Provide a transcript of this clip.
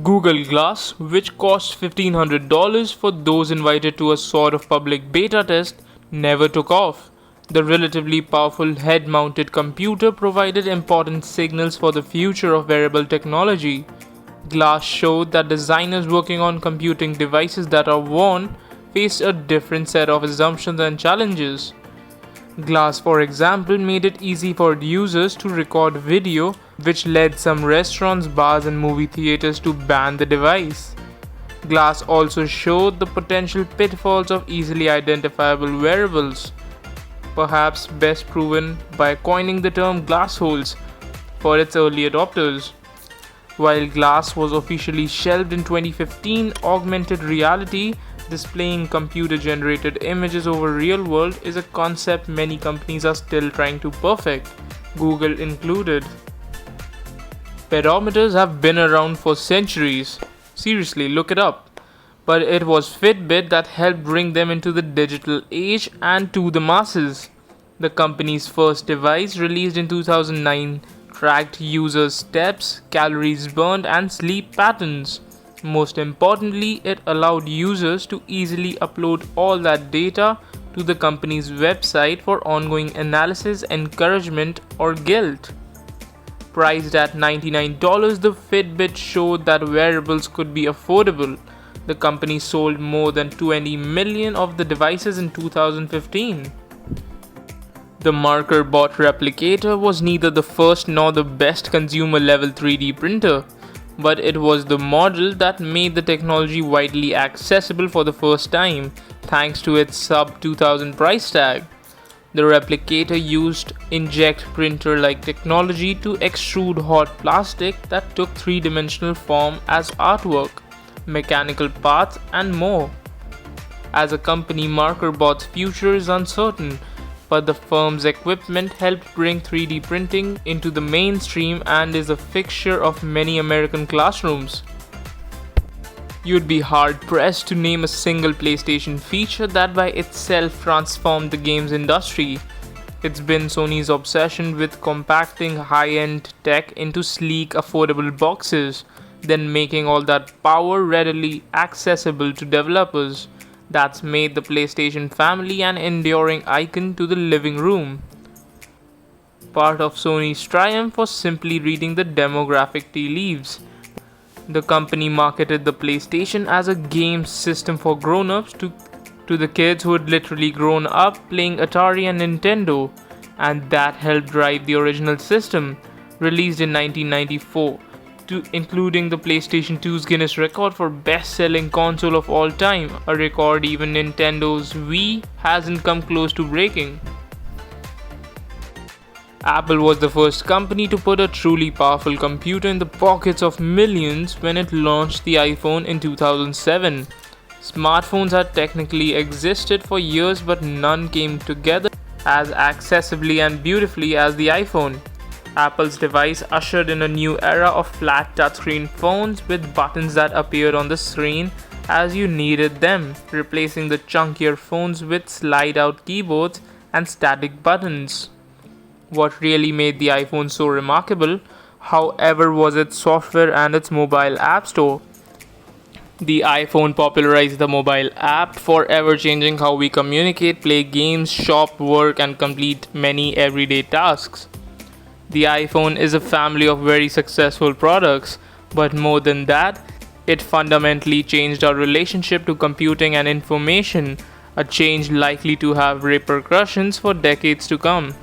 Google Glass, which cost $1,500 for those invited to a sort of public beta test, never took off. The relatively powerful head-mounted computer provided important signals for the future of wearable technology. Glass showed that designers working on computing devices that are worn faced a different set of assumptions and challenges. Glass, for example, made it easy for users to record video, which led some restaurants, bars, and movie theaters to ban the device. Glass also showed the potential pitfalls of easily identifiable wearables, perhaps best proven by coining the term glass holes for its early adopters. While Glass was officially shelved in 2015, augmented reality, displaying computer-generated images over real world, is a concept many companies are still trying to perfect, Google included. Pedometers have been around for centuries. Seriously, look it up. But it was Fitbit that helped bring them into the digital age and to the masses. The company's first device, released in 2009, tracked users' steps, calories burned, and sleep patterns. Most importantly, it allowed users to easily upload all that data to the company's website for ongoing analysis, encouragement, or guilt. Priced at $99, the Fitbit showed that wearables could be affordable. The company sold more than 20 million of the devices in 2015. The marker-bot Replicator was neither the first nor the best consumer-level 3D printer, but it was the model that made the technology widely accessible for the first time, thanks to its sub-$2,000 price tag. The Replicator used inkjet printer-like technology to extrude hot plastic that took three-dimensional form as artwork, mechanical parts, and more. As a company, MarkerBot's future is uncertain, but the firm's equipment helped bring 3D printing into the mainstream and is a fixture of many American classrooms. You'd be hard-pressed to name a single PlayStation feature that by itself transformed the games industry. It's been Sony's obsession with compacting high-end tech into sleek, affordable boxes, then making all that power readily accessible to developers. That's made the PlayStation family an enduring icon to the living room. Part of Sony's triumph was simply reading the demographic tea leaves. The company marketed the PlayStation as a game system for grown-ups to the kids who had literally grown up playing Atari and Nintendo, and that helped drive the original system, released in 1994. Including the PlayStation 2's Guinness record for best-selling console of all time, a record even Nintendo's Wii hasn't come close to breaking. Apple was the first company to put a truly powerful computer in the pockets of millions when it launched the iPhone in 2007. Smartphones had technically existed for years, but none came together as accessibly and beautifully as the iPhone. Apple's device ushered in a new era of flat touchscreen phones with buttons that appeared on the screen as you needed them, replacing the chunkier phones with slide-out keyboards and static buttons. What really made the iPhone so remarkable, however, was its software and its mobile app store. The iPhone popularized the mobile app, forever changing how we communicate, play games, shop, work, and complete many everyday tasks. The iPhone is a family of very successful products, but more than that, it fundamentally changed our relationship to computing and information, a change likely to have repercussions for decades to come.